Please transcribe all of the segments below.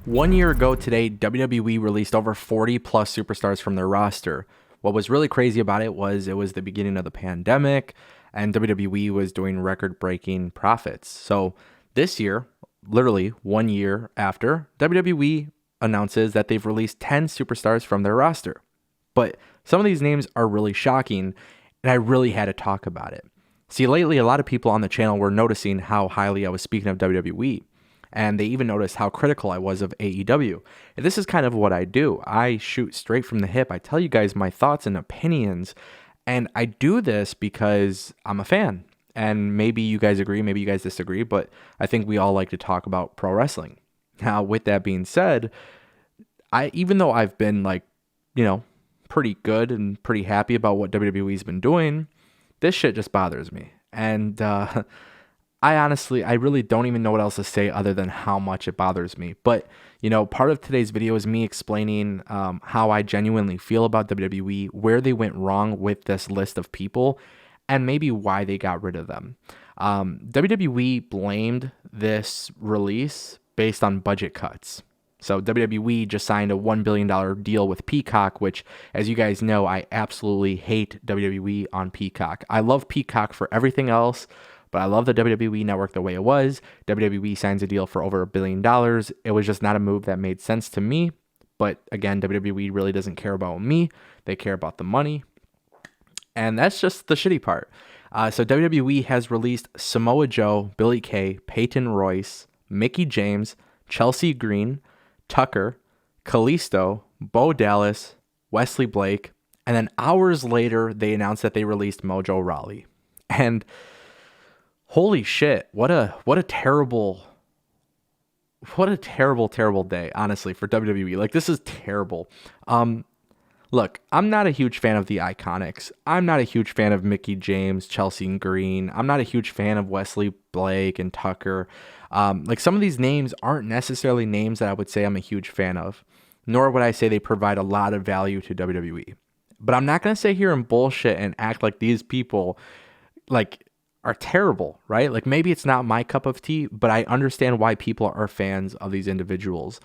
1 year ago today, WWE released over 40 plus superstars from their roster. What was really crazy about it was the beginning of the pandemic and WWE was doing record breaking profits. So this year, literally 1 year after, WWE announces that they've released 10 superstars from their roster. But some of these names are really shocking, and I really had to talk about it. See, lately, a lot of people on the channel were noticing how highly I was speaking of WWE, and they even noticed how critical I was of AEW. And this is kind of what I do. I shoot straight from the hip. I tell you guys my thoughts and opinions, and I do this because I'm a fan. And maybe you guys agree, maybe you guys disagree, but I think we all like to talk about pro wrestling. Now, with that being said, even though I've been pretty good and pretty happy about what WWE's been doing, this shit just bothers me. And I really don't even know what else to say other than how much it bothers me. But, part of today's video is me explaining how I genuinely feel about WWE, where they went wrong with this list of people, and maybe why they got rid of them. WWE blamed this release based on budget cuts. So WWE just signed a $1 billion deal with Peacock, which, as you guys know, I absolutely hate WWE on Peacock. I love Peacock for everything else, but I love the WWE network the way it was. WWE signs a deal for over $1 billion. It was just not a move that made sense to me. But again, WWE really doesn't care about me. They care about the money. And that's just the shitty part. So WWE has released Samoa Joe, Billie Kay, Peyton Royce, Mickie James, Chelsea Green, Tucker, Kalisto, Bo Dallas, Wesley Blake, and then hours later, they announced that they released MOJO Rawley. And holy shit, what a terrible day, honestly, for WWE. Like, this is terrible. Look, I'm not a huge fan of the Iconics. I'm not a huge fan of Mickie James, Chelsea Green. I'm not a huge fan of Wesley Blake and Tucker. Some of these names aren't necessarily names that I would say I'm a huge fan of, nor would I say they provide a lot of value to WWE. But I'm not going to sit here and bullshit and act like these people are terrible, right? Like, maybe it's not my cup of tea, but I understand why people are fans of these individuals.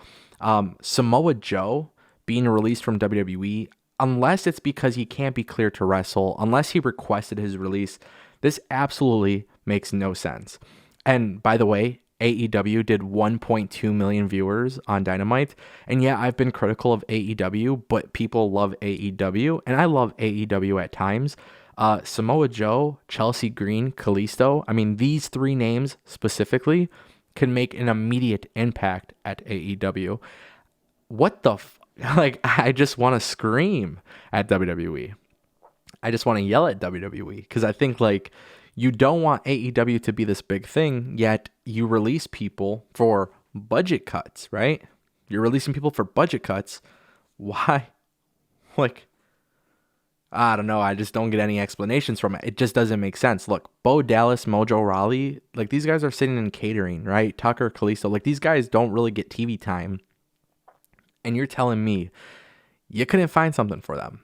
Samoa Joe being released from WWE, unless it's because he can't be cleared to wrestle, unless he requested his release, this absolutely makes no sense. And by the way, AEW did 1.2 million viewers on Dynamite. And yeah, I've been critical of AEW, but people love AEW, and I love AEW at times. Samoa Joe, Chelsea Green, Kalisto, I mean, these three names specifically can make an immediate impact at AEW. What the I just want to scream at WWE. I just want to yell at WWE because I think you don't want AEW to be this big thing, yet you release people for budget cuts, right? You're releasing people for budget cuts. Why? I don't know. I just don't get any explanations from it. It just doesn't make sense. Look, Bo Dallas, MOJO Rawley, these guys are sitting in catering, right? Tucker, Kalisto, these guys don't really get TV time. And you're telling me you couldn't find something for them.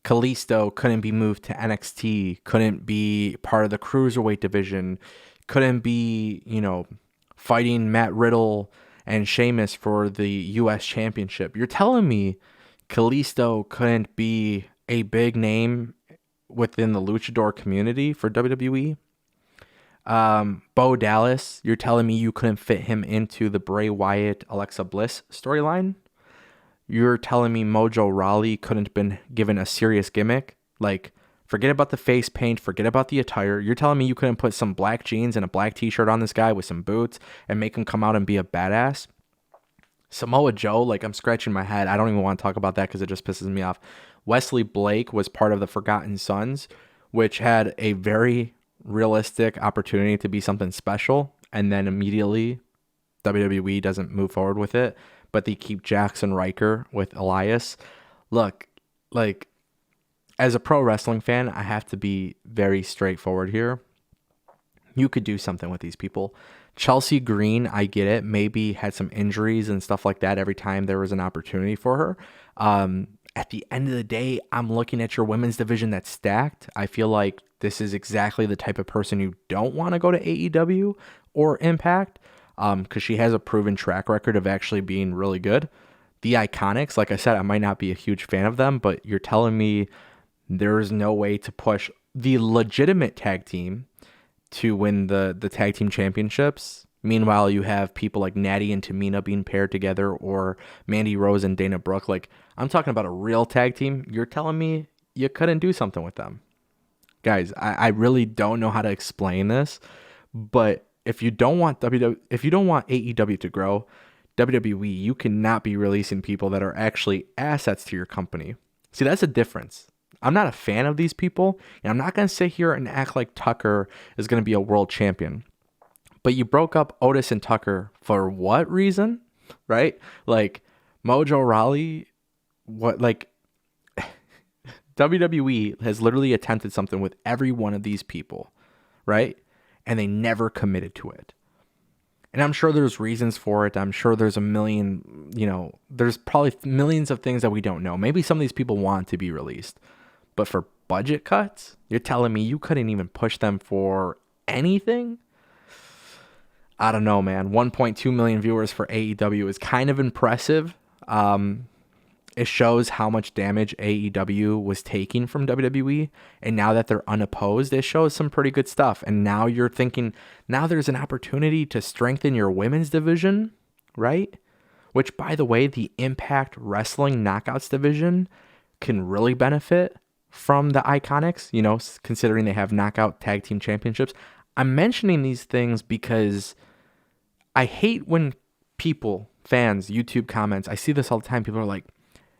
Kalisto couldn't be moved to NXT, couldn't be part of the cruiserweight division, couldn't be, fighting Matt Riddle and Sheamus for the US Championship. You're telling me Kalisto couldn't be a big name within the luchador community for WWE? Bo Dallas, you're telling me you couldn't fit him into the Bray Wyatt, Alexa Bliss storyline? You're telling me MOJO Rawley couldn't have been given a serious gimmick? Forget about the face paint, forget about the attire. You're telling me you couldn't put some black jeans and a black t-shirt on this guy with some boots and make him come out and be a badass? Samoa Joe, I'm scratching my head. I don't even want to talk about that because it just pisses me off. Wesley Blake was part of the Forgotten Sons, which had a very realistic opportunity to be something special, and then immediately WWE doesn't move forward with it, but they keep Jackson Riker with Elias. Look, as a pro wrestling fan, I have to be very straightforward here. You could do something with these people. Chelsea Green, I get it, maybe had some injuries and stuff like that every time there was an opportunity for her. At the end of the day, I'm looking at your women's division that's stacked. I feel like this is exactly the type of person you don't want to go to AEW or Impact. because she has a proven track record of actually being really good. The Iconics, like I said, I might not be a huge fan of them, but you're telling me there's no way to push the legitimate tag team to win the tag team championships. Meanwhile, you have people like Natty and Tamina being paired together, or Mandy Rose and Dana Brooke. Like, I'm talking about a real tag team. You're telling me you couldn't do something with them. Guys, I really don't know how to explain this, but if you don't want AEW to grow, WWE, you cannot be releasing people that are actually assets to your company. See, that's a difference. I'm not a fan of these people, and I'm not going to sit here and act like Tucker is going to be a world champion. But you broke up Otis and Tucker for what reason? Right? Like, MOJO Rawley, what, like, WWE has literally attempted something with every one of these people, right? And they never committed to it. And I'm sure there's reasons for it. I'm sure there's a million, there's probably millions of things that we don't know. Maybe some of these people want to be released. But for budget cuts, you're telling me you couldn't even push them for anything? I don't know, man. 1.2 million viewers for AEW is kind of impressive. It shows how much damage AEW was taking from WWE. And now that they're unopposed, it shows some pretty good stuff. And now you're thinking, now there's an opportunity to strengthen your women's division, right? Which, by the way, the Impact Wrestling Knockouts division can really benefit from the Iconics, considering they have knockout tag team championships. I'm mentioning these things because I hate when people, fans, YouTube comments, I see this all the time. People are like,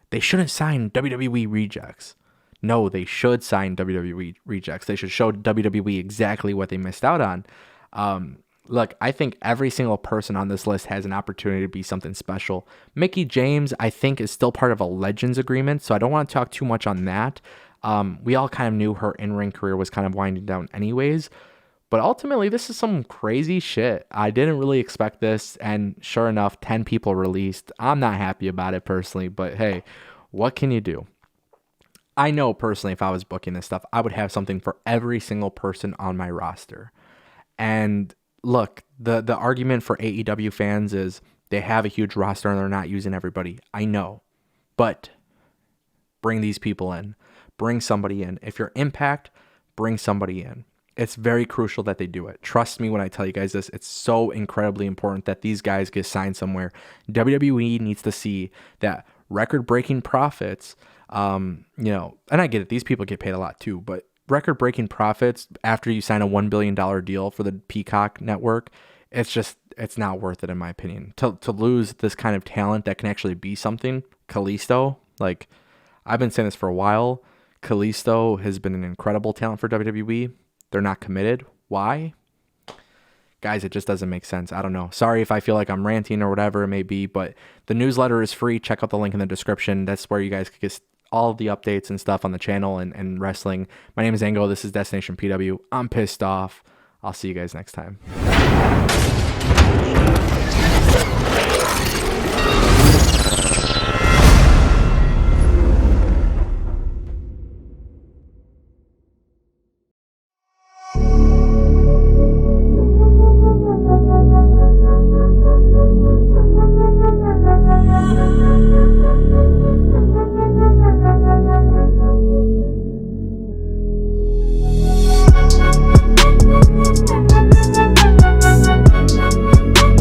they shouldn't sign WWE rejects. No, they should sign WWE rejects. They should show WWE exactly what they missed out on. Look, I think every single person on this list has an opportunity to be something special. Mickie James, I think, is still part of a Legends agreement, so I don't want to talk too much on that. We all kind of knew her in-ring career was kind of winding down anyways. But ultimately, this is some crazy shit. I didn't really expect this, and sure enough, 10 people released. I'm not happy about it personally, but hey, what can you do? I know personally if I was booking this stuff, I would have something for every single person on my roster. And look, the argument for AEW fans is they have a huge roster and they're not using everybody. I know, but bring these people in. Bring somebody in. If you're Impact, bring somebody in. It's very crucial that they do it. Trust me when I tell you guys this. It's so incredibly important that these guys get signed somewhere. WWE needs to see that record-breaking profits, and I get it. These people get paid a lot too, but record-breaking profits after you sign a $1 billion deal for the Peacock network, it's not worth it in my opinion. To lose this kind of talent that can actually be something, Kalisto, like I've been saying this for a while, Kalisto has been an incredible talent for WWE. They're not committed. Why? Guys, it just doesn't make sense. I don't know. Sorry if I feel like I'm ranting or whatever it may be, but the newsletter is free. Check out the link in the description. That's where you guys can get all of the updates and stuff on the channel and wrestling. My name is Ango. This is Destination PW. I'm pissed off. I'll see you guys next time.